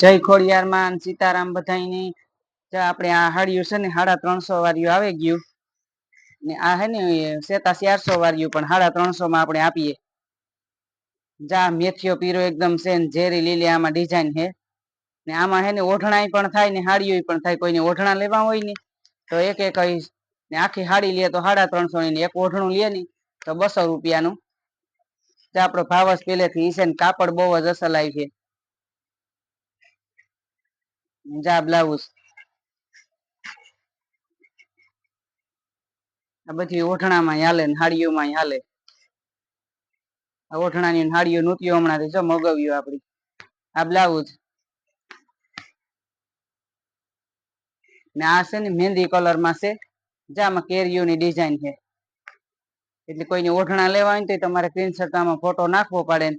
જય ખોડિયાર માં સીતારામ બધાની આપણે આ હાડિયું છે ને 350 વાળું આવે ગયું ને આ હે ને 400 વાળું પણ 350 માં આપણે આપીએ જા મેથીઓ પીરો એકદમ છે ને ઝેરી લીલી આમાં ડિઝાઇન છે ને આમાં હે ને ઓઢણાઈ પણ થાય ને હાડિયું પણ થાય કોઈને ઓઢણા લેવા હોય ને તો એક એક ને આખી હાડી લે તો 350 ની એક ઓઢણું લે ને તો 200 રૂપિયાનું આપણો ભાવ જ પહેલેથી છે ને કાપડ બહુ જ અસલ આવી છે જા બ્લાઉઝ આ બધી ઓઢણામાં હાલે ને હાડીઓમાં હાલે ઓઢણાની હાડીઓ નૂત્યો હમણાં જો મગાવ્યું આપડી આ બ્લાઉઝ ને આ છે ને મહેંદી કલર માં છે જામાં કેરીઓની ડિઝાઇન છે એટલે કોઈને ઓઢણા લેવા હોય તો તમારે સ્ક્રીનશોટ આમાં ફોટો નાખવો પડે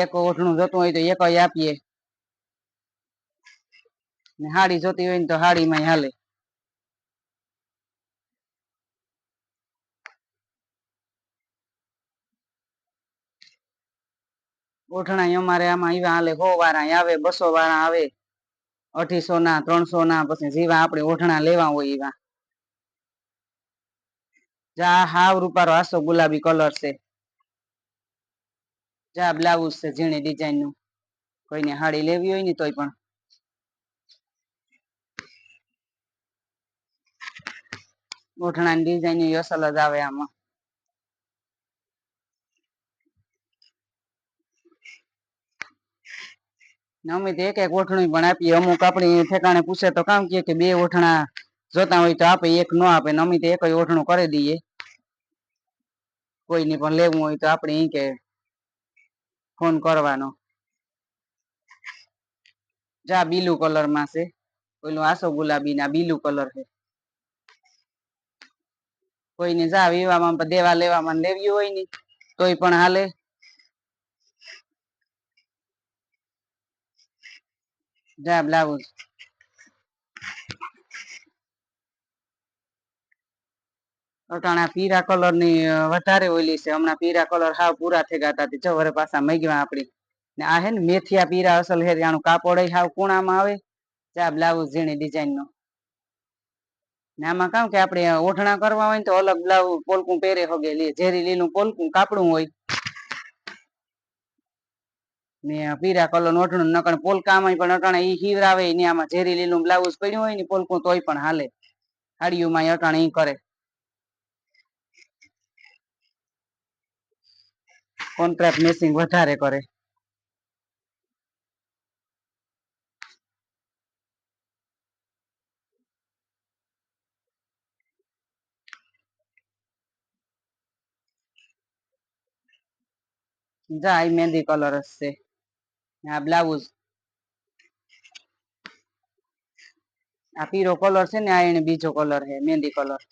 એક ઓઢણું જોતું હોય તો એક આપીએ ને હાડી જોતી હોય ને તો હાડીમાં હાલે ઓઢણા અમારે આમાં એવા હાલે 100 વાળા આવે 200 વાળા આવે 250 ના 300 ના પછી જેવા આપણે ઓઢણા લેવા હોય એવા જા હાવ રૂપારો આસો ગુલાબી કલર છે જા બ્લાઉઝ છે ઝીણી ડિઝાઇન નું કોઈને હાડી લેવી હોય ને તોય પણ ઓઢણાની ડિઝાઇન અસલ જ આવે આમાં અમે તો એક એક ઓઠણું પણ આપીએ અમુક આપણી ઠેકાણે પૂછે તો કામ કે 2 ઓઠણા જોતા હોય તો આપે એક નો આપે અમે તો એક ઓઠણું કરી દઈએ કોઈને પણ લેવું હોય તો આપણે ઈ કે ફોન કરવાનો જા બીલુ કલર માં છે ઓલું આસો ગુલાબી ના બીલુ કલર છે કોઈને જા વિવામાં દેવા લેવામાં લેવી હોય ને તોય પણ હાલે જા બ્લાઉઝ અટાણા પીરા કલર ની વધારે ઓઈલી છે હમણાં પીરા કલર હાવ પૂરા થઈ ગયા હતા ચવરે પાછા મગ્યા આપડી ને આ હે ને મેથિયા પીરા અસલ હે આનું કાપડ હાવ કુણામાં આવે જા બ્લાઉઝ ઝીણી ડિઝાઇન નો ને આમાં કામ કે આપણે ઓઢણા કરવા હોય તો અલગ બ્લાઉઝ પોલકું પહેરે હગે ઝેરી લીલું પોલકું કાપડું હોય ને પીરા કલર ઓઢણું નકર પોલકામાં પણ અટાણા ઈ હીવરાવે ને આમાં ઝેરી લીલું બ્લાઉઝ પડ્યું હોય ને પોલકું તોય પણ હાલે હાડીઓમાં અટાણા ઈ કરે કોન્ટ્રાક્ટ મેચિંગ વધારે કરે જા આ મહેંદી કલર જ છે આ બ્લાઉઝ આ પીરો કલર છે ને આ એને બીજો કલર છે મહેંદી કલર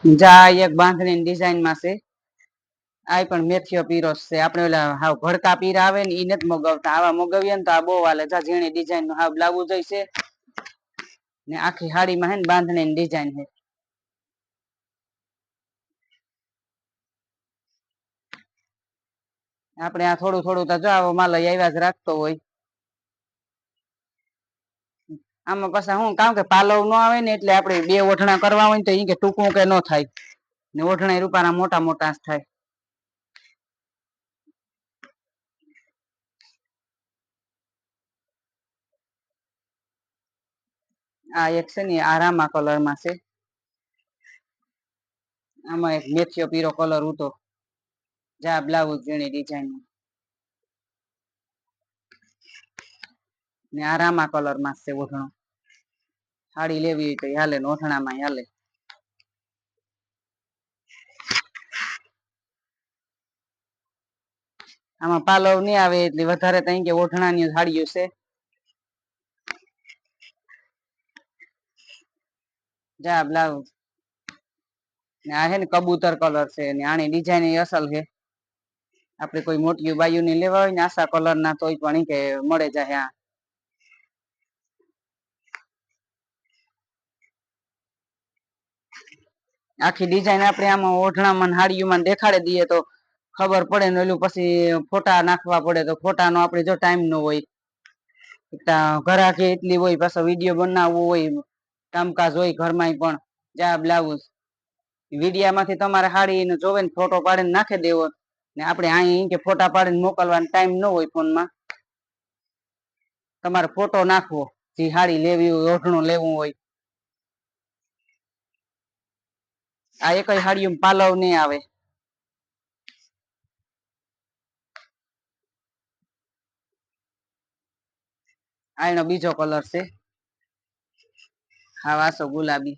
જા એક બાંધણી ડિઝાઇન માં છે આ પણ મેથીઓ પીરો છે આપણે ઓલા હાવ ભડકા પીરા આવે ને ઈ નથી મગાવતા આવા મગાવીએ ને તો આ બહુ હાલે જા ઝીણી ડિઝાઇન નું હાવ બ્લાઉઝ છે ને આખી હાડીમાં હે ને બાંધણી ડિઝાઇન છે આપણે આ થોડું થોડું તો જો માલ આવ્યા જ રાખતો હોય આમાં પાછા હું કામ કે પાલવ નો આવે ને એટલે આપણે 2 ઓઢણા કરવા હોય ને તો ઈ કે ટૂંકું કે નો થાય ને ઓઢણા રૂપાના મોટા મોટા થાય આ એક છે ને આ રામા કલર માં છે આમાં એક મેથીઓ પીરો કલર હતો જા બ્લાઉઝ ઝીણી ડિઝાઇન ને આ રામા કલર માં છે ઓઢણો સાડી લેવી હોય તો હાલે ને ઓઢણામાં હાલે આમાં પાલવ નહી આવે એટલે વધારે તો કે ઓઢણાની સાડીઓ છે જા બ્લાઉઝ ને આ હે ને કબૂતર કલર છે ને આની ડિઝાઇન અસલ છે આપડે કોઈ મોટી બાયુ ને લેવા હોય ને આશા કલર ના તોય પણ કે મળે જાય આખી ડિઝાઇન આપણે આમાં ઓઢણામાં હાડીઓમાં દેખાડી દઈએ તો ખબર પડે ને ઓલું પછી ફોટા નાખવા પડે તો ફોટાનો આપણે જો ટાઈમ ન હોય, ઘરાકી એટલી હોય, પાછો વિડીયો બનાવવો હોય, કામકાજ હોય ઘરમાં પણ જા બ્લાઉઝ વિડીયામાંથી તમારે હાડીને જોવે ને ફોટો પાડીને નાખી દેવો ને આપણે અહીં કે ફોટા પાડીને મોકલવાનો ટાઈમ ન હોય ફોનમાં, તમારે ફોટો નાખવો જે હાડી લેવી હોય, ઓઢણું લેવું હોય. આ એક હાડીયું પાલવ નહીં આવે. આ એનો બીજો કલર છે, હા વાસો ગુલાબી.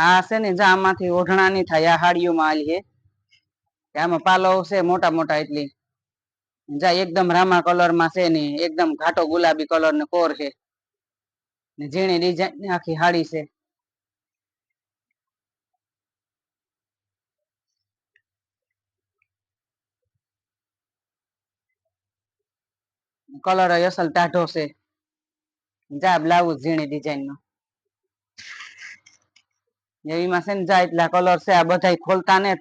આ છે ને આમાંથી ઓઢણા નહીં થાય, આ હાડીઓમાં આલી છે, આમાં પાલવ છે મોટા મોટા, એટલી જા એકદમ રામા કલર માં છે ને એકદમ ઘાટો ગુલાબી કલર ને કોર છે ને ઝીણી ડિઝાઇન આખી હાડી છે. કલર અસલ ટાઢો છે, જા બ્લાઉઝ ઝીણી ડિઝાઇન નો એવીમાં છે ને જા એટલા કલર છે, આ બધા ખોલતા ને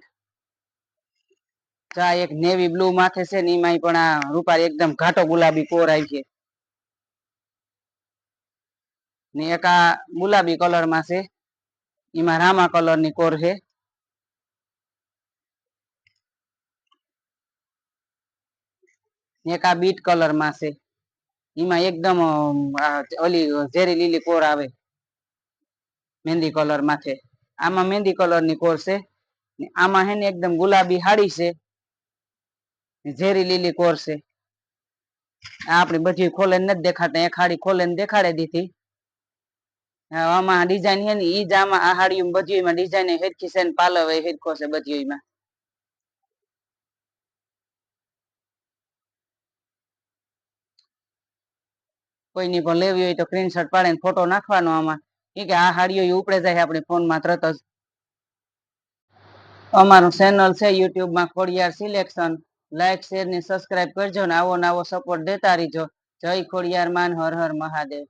જા એક નેવી બ્લુ માથે છે ને એમાં પણ આ રૂપારી એકદમ ઘાટો ગુલાબી કોર આવી છે ને એક આ ગુલાબી કલર માં છે, એમાં રામા કલર ની કોર છે. એક આ બીટ કલર માં છે, એમાં એકદમ ઓલી ઝેરી લીલી કોર આવે મહેંદી કલર માથે, આમાં મહેંદી કલર ની કોર છે, આમાં હે ને એકદમ ગુલાબી હાડી છે, ઝેરી લીલી કોર છે. આપડી બધી ખોલે નથી દેખાડતા, એક હાડી ખોલે ને દેખાડી દીધી. આમાં ડિઝાઇન છે ને ઈ જ આમાં આ હાડી બધી ડિઝાઇન હેરખી છે ને પાલવ હેરખો છે બધી. કોઈની પણ લેવી હોય તો સ્ક્રીનશોટ પાડીને ફોટો નાખવાનો આમાં, કે આ હાડીઓ ઉપડે જાય આપણે ફોનમાં તરત જ. અમારું ચેનલ છે યુટ્યુબમાં ખોડિયાર સિલેક્શન, લાઈક શેર ને સબસ્ક્રાઈબ કરજો ને આવો નવો સપોર્ટ દેતા રહીજો. જય ખોડિયાર માન, હર હર મહાદેવ.